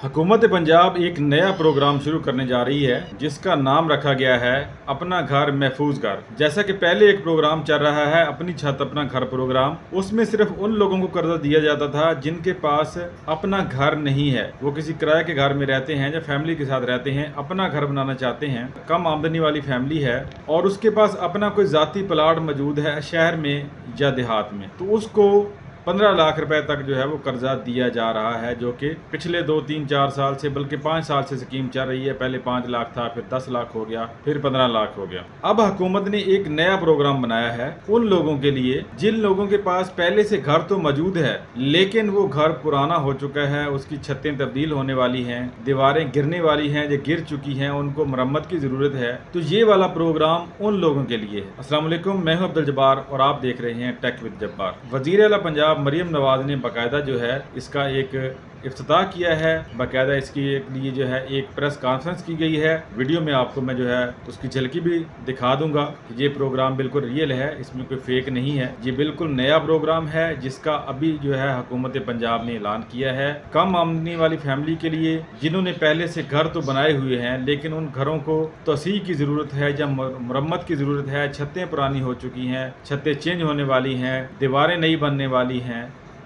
हुकूमत पंजाब एक नया प्रोग्राम शुरू करने जा रही है जिसका नाम रखा गया है अपना घर महफूज घर। जैसा कि पहले एक प्रोग्राम चल रहा है अपनी छत अपना घर प्रोग्राम, उसमें सिर्फ उन लोगों को कर्जा दिया जाता था जिनके पास अपना घर नहीं है, वो किसी किराए के घर में रहते हैं या फैमिली के साथ रहते हैं, अपना घर बनाना चाहते हैं, कम आमदनी वाली फैमिली है और उसके पास अपना कोई ज़ाती प्लाट मौजूद है शहर में या देहात में, तो उसको 15 लाख रुपए तक जो है वो कर्जा दिया जा रहा है, जो कि पिछले 2-3-4 साल से बल्कि 5 साल से स्कीम चल रही है। पहले 5 लाख था, फिर 10 लाख हो गया, फिर 15 लाख हो गया। अब हुकूमत ने एक नया प्रोग्राम बनाया है उन लोगों के लिए जिन लोगों के पास पहले से घर तो मौजूद है लेकिन वो घर पुराना हो चुका है, उसकी छतें तब्दील होने वाली हैं, दीवारें गिरने वाली हैं, जो गिर चुकी हैं, उनको मरम्मत की जरूरत है। तो ये वाला प्रोग्राम उन लोगों के लिए है। अस्सलाम वालेकुम, मैं हूं अब्दुल जब्बार और आप देख रहे हैं टेक विद जब्बार। वज़ीर आला पंजाब मरियम नवाज ने बाकायदा जो है इसका एक इफ्तिताह किया है, बाकायदा इसके लिए जो है एक प्रेस कॉन्फ्रेंस की गई है। वीडियो में आपको मैं जो है उसकी झलकी भी दिखा दूंगा कि ये प्रोग्राम बिल्कुल रियल है, इसमें कोई फेक नहीं है। ये बिल्कुल नया प्रोग्राम है जिसका अभी जो है हुकूमत पंजाब ने ऐलान किया है कम आमदनी वाली फैमिली के लिए, जिन्होंने पहले से घर तो बनाए हुए हैं लेकिन उन घरों को तोसी की ज़रूरत है या मरम्मत की ज़रूरत है, छतें पुरानी हो चुकी हैं, छतें चेंज होने वाली हैं, दीवारें नई बनने वाली हैं।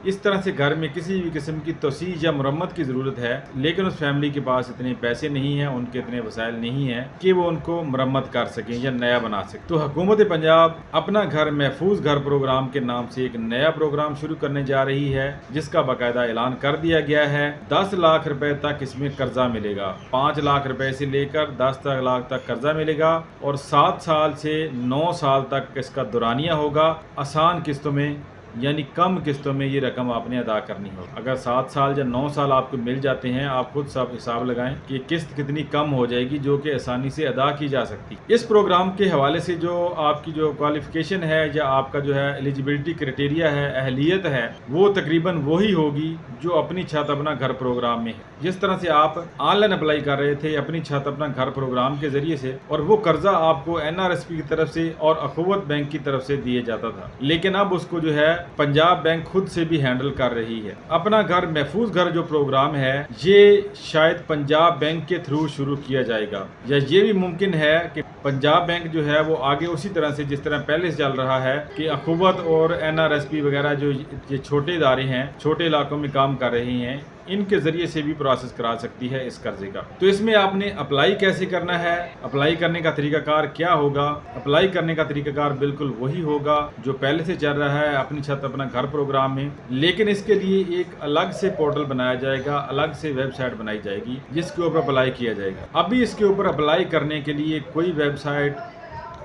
इस तरह से घर में किसी भी किस्म की तोसी या मरम्मत की ज़रूरत है लेकिन उस फैमिली के पास इतने पैसे नहीं हैं, उनके इतने वसाइल नहीं हैं कि वो उनको मरम्मत कर सकें या नया बना सकें। तो हुकूमत पंजाब अपना घर महफूज घर प्रोग्राम के नाम से एक नया प्रोग्राम शुरू करने जा रही है जिसका बाकायदा ऐलान कर दिया गया है। 10 लाख रुपए तक इसमें कर्जा मिलेगा, 5 लाख रुपए से लेकर 10 लाख तक कर्जा मिलेगा और 7 साल से 9 साल तक इसका दुरानिया होगा, आसान किस्तों में यानी कम किस्तों में ये रकम आपने अदा करनी हो। अगर 7 साल या 9 साल आपको मिल जाते हैं, आप खुद सब हिसाब लगाएं कि किस्त कितनी कम हो जाएगी जो कि आसानी से अदा की जा सकती। इस प्रोग्राम के हवाले से जो आपकी जो क्वालिफिकेशन है या आपका जो है एलिजिबिलिटी क्राइटेरिया है, अहलियत है, वो तकरीबन वही होगी जो अपनी छत अपना घर प्रोग्राम में है। जिस तरह से आप ऑनलाइन अप्लाई कर रहे थे अपनी छत अपना घर प्रोग्राम के जरिए से, और वो कर्जा आपको NRSP की तरफ से और अखुवत बैंक की तरफ से दिए जाता था, लेकिन अब उसको जो है पंजाब बैंक खुद से भी हैंडल कर रही है। अपना घर महफूज घर जो प्रोग्राम है ये शायद पंजाब बैंक के थ्रू शुरू किया जाएगा, या ये भी मुमकिन है कि पंजाब बैंक जो है वो आगे उसी तरह से जिस तरह पहले से चल रहा है कि अखुवत और NRSP वगैरह जो ये छोटे इदारे हैं, छोटे इलाकों में काम कर रहे हैं, इनके जरिए से भी प्रोसेस करा सकती है इस कर्जे का। तो इसमें आपने अप्लाई कैसे करना है, अप्लाई करने का तरीकाकार क्या होगा? अप्लाई करने का तरीकाकार बिल्कुल वही होगा जो पहले से चल रहा है अपनी छत अपना घर प्रोग्राम में, लेकिन इसके लिए एक अलग से पोर्टल बनाया जाएगा, अलग से वेबसाइट बनाई जाएगी जिसके ऊपर अप्लाई किया जाएगा। अभी इसके ऊपर अप्लाई करने के लिए कोई वेबसाइट,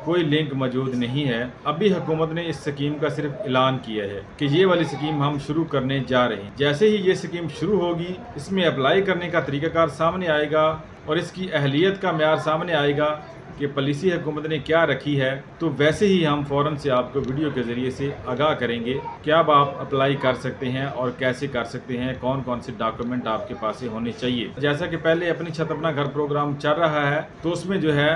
कोई लिंक मौजूद नहीं है। अभी हुकूमत ने इस स्कीम का सिर्फ ऐलान किया है कि ये वाली स्कीम हम शुरू करने जा रहे हैं। जैसे ही ये स्कीम शुरू होगी इसमें अप्लाई करने का तरीकाकार सामने आएगा और इसकी अहलियत का म्यार सामने आएगा कि पॉलिसी हुकूमत ने क्या रखी है, तो वैसे ही हम फ़ौरन से आपको वीडियो के ज़रिए से आगाह करेंगे कि अब आप अप्लाई कर सकते हैं और कैसे कर सकते हैं, कौन कौन से डॉक्यूमेंट आपके पास होने चाहिए। जैसा कि पहले अपनी छत अपना घर प्रोग्राम चल रहा है तो उसमें जो है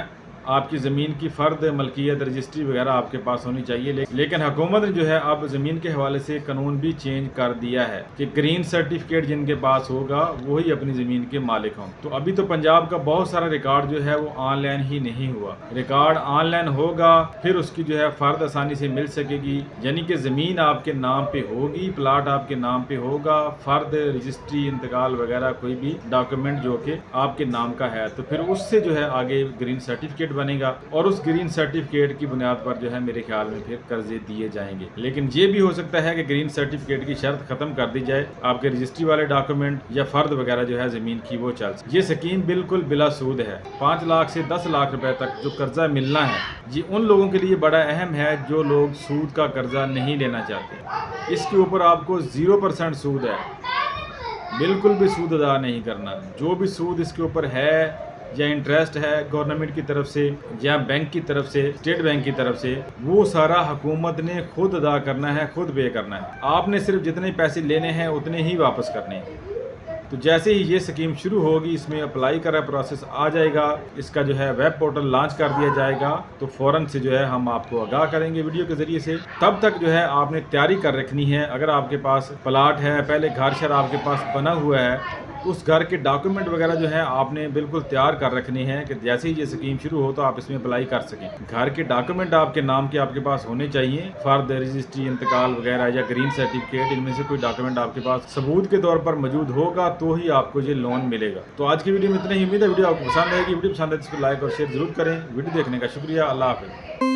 आपकी ज़मीन की फ़र्द मलकियत रजिस्ट्री वगैरह आपके पास होनी चाहिए, लेकिन हुकूमत ने जो है अब ज़मीन के हवाले से कानून भी चेंज कर दिया है कि ग्रीन सर्टिफिकेट जिनके पास होगा वही अपनी ज़मीन के मालिक हों। तो अभी तो पंजाब का बहुत सारा रिकॉर्ड जो है वो ऑनलाइन ही नहीं हुआ, रिकॉर्ड ऑनलाइन होगा फिर उसकी जो है फ़र्द आसानी से मिल सकेगी, यानी कि ज़मीन आपके नाम पे होगी, प्लाट आपके नाम पे होगा, फ़र्द रजिस्ट्री इंतकाल वगैरह कोई भी डॉक्यूमेंट जो कि आपके नाम का है, तो फिर उससे जो है आगे ग्रीन सर्टिफिकेट बनेगा और उस ग्रीन सर्टिफिकेट की बुनियाद पर जो है मेरे ख्याल में फिर कर्जे दिए जाएंगे। लेकिन ये भी हो सकता है कि ग्रीन सर्टिफिकेट की शर्त खत्म कर दी जाए, आपके रजिस्ट्री वाले डॉक्यूमेंट या फर्द वगैरह जो है जमीन की वो चल। ये स्कीम बिल्कुल बिला सूद है। 5 लाख से 10 लाख रुपए तक जो कर्जा मिलना है ये उन लोगों के लिए बड़ा अहम है जो लोग सूद का कर्जा नहीं लेना चाहते। इसके ऊपर आपको 0% सूद है, बिल्कुल भी सूद अदा नहीं करना। जो भी सूद इसके ऊपर है या इंटरेस्ट है गवर्नमेंट की तरफ से या बैंक की तरफ से, स्टेट बैंक की तरफ से, वो सारा हुकूमत ने खुद अदा करना है, खुद पे करना है। आपने सिर्फ जितने पैसे लेने हैं उतने ही वापस करने हैं। तो जैसे ही ये स्कीम शुरू होगी इसमें अप्लाई का प्रोसेस आ जाएगा, इसका जो है वेब पोर्टल लॉन्च कर दिया जाएगा, तो फ़ौरन से जो है हम आपको आगाह करेंगे वीडियो के ज़रिए से। तब तक जो है आपने तैयारी कर रखनी है। अगर आपके पास प्लाट है, पहले घर शहर आपके पास बना हुआ है, उस घर के डॉक्यूमेंट वगैरह जो है आपने बिल्कुल तैयार कर रखने हैं कि जैसे ही ये स्कीम शुरू हो तो आप इसमें अप्लाई कर सकें। घर के डॉक्यूमेंट आपके नाम के आपके पास होने चाहिए, फर्द, रजिस्ट्री, इंतकाल वगैरह या ग्रीन सर्टिफिकेट, इनमें से कोई डॉक्यूमेंट आपके पास सबूत के तौर पर मौजूद होगा तो ही आपको ये लोन मिलेगा। तो आज की वीडियो में इतना ही। उम्मीद है वीडियो आपको पसंद आएगी। वीडियो पसंद है तो इसको लाइक और शेयर जरूर करें। वीडियो देखने का शुक्रिया। अल्लाह हाफिज़।